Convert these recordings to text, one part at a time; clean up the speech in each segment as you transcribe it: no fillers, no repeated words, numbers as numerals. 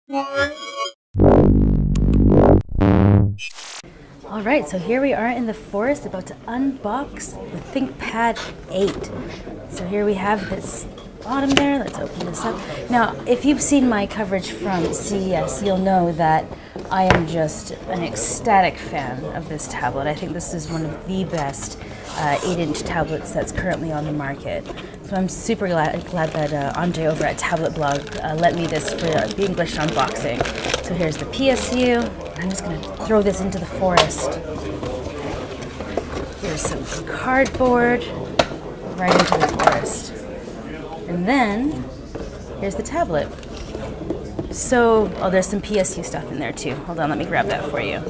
All right, so here we are in the forest about to unbox the ThinkPad 8. So here we have this bottom there. Let's open this up. Now, if you've seen my coverage from CES, you'll know that I am just an ecstatic fan of this tablet. I think this is one of the best 8-inch tablets that's currently on the market. So I'm super glad that Andre over at Tablet Blog let me this for the English unboxing. So here's the PSU. I'm just going to throw this into the forest. Here's some cardboard right into the forest. And then here's the tablet. So, oh, there's some PSU stuff in there too. Hold on, let me grab that for you.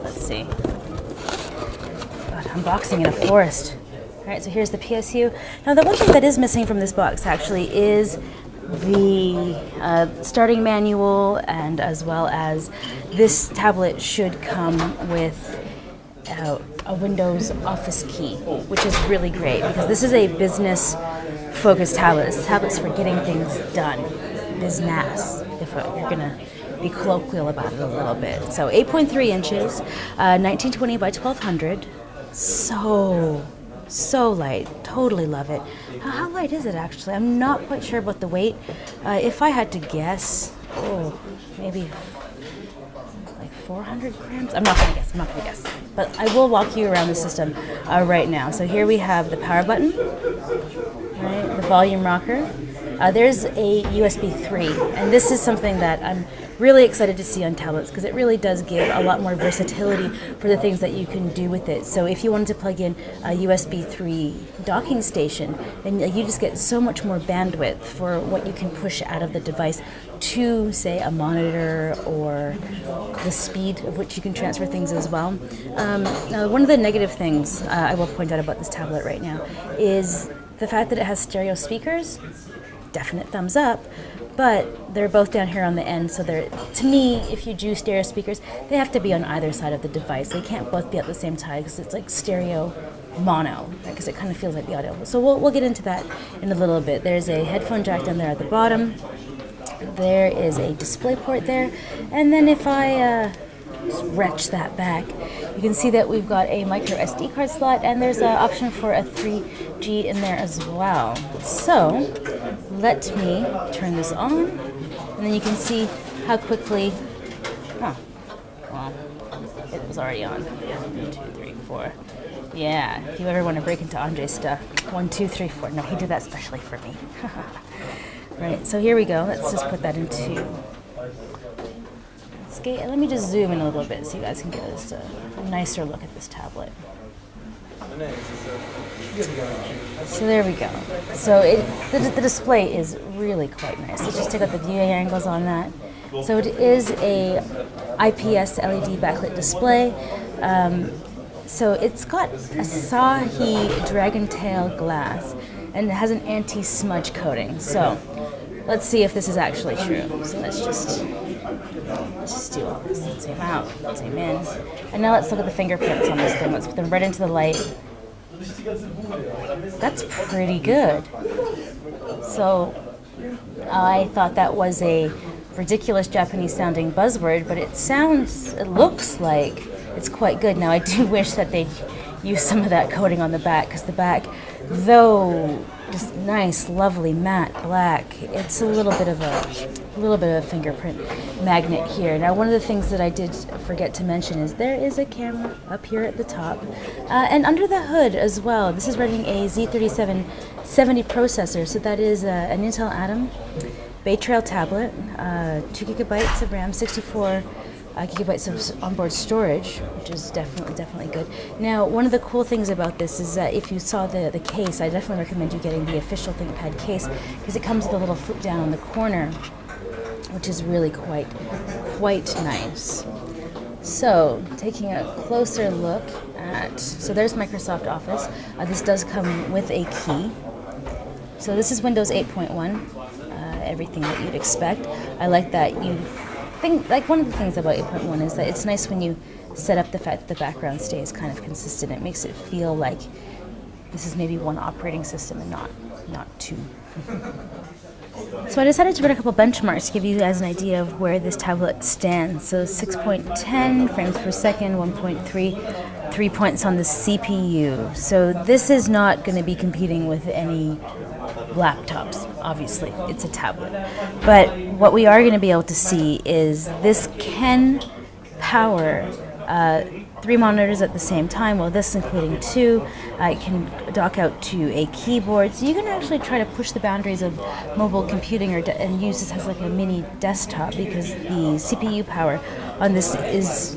Let's see. God, unboxing in a forest. All right, so here's the PSU. Now, the one thing that is missing from this box actually is the starting manual, and as well as this tablet should come with a Windows Office key, which is really great because this is a business-focused tablet. This tablet's for getting things done, business, if you're gonna be colloquial about it a little bit. So 8.3 inches, 1920 by 1200. So light, totally love it. How light is it actually? I'm not quite sure about the weight. If I had to guess, maybe like 400 grams? I'm not gonna guess. But I will walk you around the system right now. So here we have the power button, right? The volume rocker. There's a USB 3, and this is something that I'm really excited to see on tablets because it really does give a lot more versatility for the things that you can do with it. So if you wanted to plug in a USB 3 docking station, then you just get so much more bandwidth for what you can push out of the device to, say, a monitor, or the speed of which you can transfer things as well. Now, one of the negative things I will point out about this tablet right now is the fact that it has stereo speakers. Definite thumbs up, but they're both down here on the end, so to me, if you do stereo speakers, they have to be on either side of the device. They can't both be at the same time because it's like stereo mono, because it kind of feels like the audio. So we'll get into that in a little bit. There's a headphone jack down there at the bottom. There is a display port there, and then if I just wrench that back, you can see that we've got a micro SD card slot, and there's an option for a 3G in there as well. So let me turn this on, and then you can see how quickly, well, it was already on. 1, 2, 3, 4. Yeah, if you ever want to break into Andre's stuff, 1, 2, 3, 4. No, he did that specially for me. Right, so here we go. Let's just put that into skate. Let me just zoom in a little bit so you guys can get a nicer look at this tablet. So there we go. So the display is really quite nice. Let's just take out the viewing angles on that. So it is a IPS LED backlit display. So it's got a Sahi Dragon Tail glass, and it has an anti-smudge coating. So let's see if this is actually true. So let's just do all this. Let's zoom out, zoom in. And now let's look at the fingerprints on this thing. Let's put them right into the light. That's pretty good. So I thought that was a ridiculous Japanese sounding buzzword, but it looks like it's quite good. Now I do wish that they'd use some of that coating on the back, because the back, though just nice, lovely matte black, it's a little bit of a fingerprint magnet here. Now, one of the things that I did forget to mention is there is a camera up here at the top, and under the hood as well. This is running a Z3770 processor, so that is an Intel Atom Bay Trail tablet, 2 gigabytes of RAM, 64 gigabytes of onboard storage, which is definitely good. Now, one of the cool things about this is that if you saw the case, I definitely recommend you getting the official ThinkPad case, because it comes with a little flip down on the corner, which is really quite nice. So, taking a closer look at, so there's Microsoft Office. This does come with a key. So this is Windows 8.1, everything that you'd expect. I like that one of the things about 8.1 is that it's nice when you set up the fact that the background stays kind of consistent. It makes it feel like this is maybe one operating system and not two. So I decided to run a couple benchmarks to give you guys an idea of where this tablet stands. So 6.10 frames per second, 1.3, 3 points on the CPU. So this is not going to be competing with any laptops, obviously. It's a tablet. But what we are going to be able to see is this can power 3 monitors at the same time. Well, this including 2. It can dock out to a keyboard, so you can actually try to push the boundaries of mobile computing and use this as like a mini desktop, because the CPU power on this is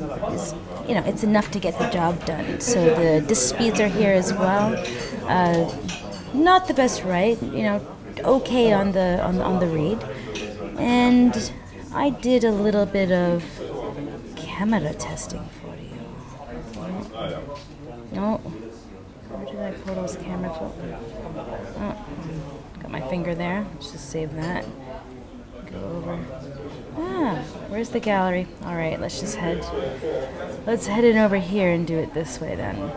it's enough to get the job done. So the disk speeds are here as well. Not the best, right? Okay on the read, and I did a little bit of camera testing for you. No, where did I pull those camera filters? Oh, got my finger there. Let's just save that. Go over. Where's the gallery? All right, let's head in over here and do it this way then.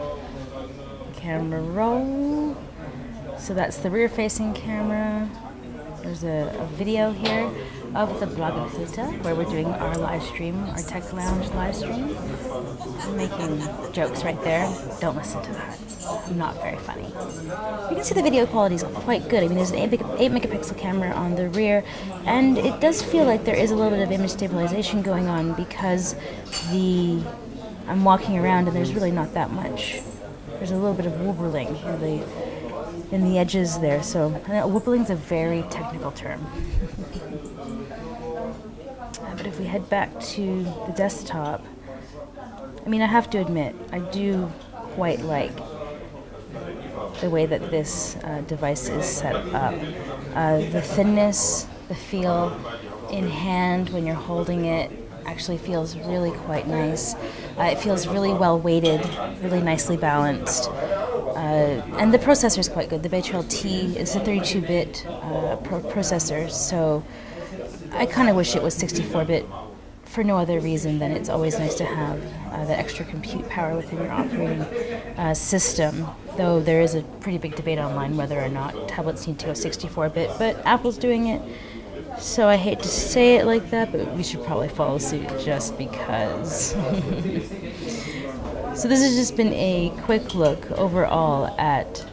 Camera roll. So that's the rear-facing camera. There's a video here of the Blogapalooza where we're doing our live stream, our Tech Lounge live stream. I'm making jokes right there. Don't listen to that. I'm not very funny. You can see the video quality is quite good. I mean, there's an 8 megapixel camera on the rear, and it does feel like there is a little bit of image stabilization going on because I'm walking around and there's really not that much. There's a little bit of wobbling in the edges there. So wobbling's a very technical term. But if we head back to the desktop, I mean, I have to admit, I do quite like the way that this device is set up. The thinness, the feel in hand when you're holding it actually feels really quite nice. It feels really well weighted, really nicely balanced. And the processor is quite good. The Bay-Trail T is a 32-bit processor, so I kind of wish it was 64-bit for no other reason than it's always nice to have that extra compute power within your operating system, though there is a pretty big debate online whether or not tablets need to go 64-bit, but Apple's doing it, so I hate to say it like that, but we should probably follow suit just because. So this has just been a quick look overall at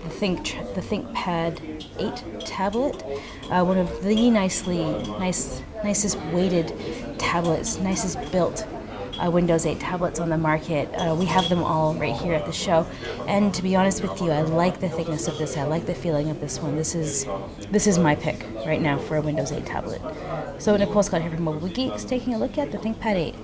the ThinkPad 8 tablet, one of the nicest weighted tablets, nicest built Windows 8 tablets on the market. We have them all right here at the show, and to be honest with you, I like the thickness of this. I like the feeling of this one. This is my pick right now for a Windows 8 tablet. So Nicole Scott here from Mobile Geeks, taking a look at the ThinkPad 8.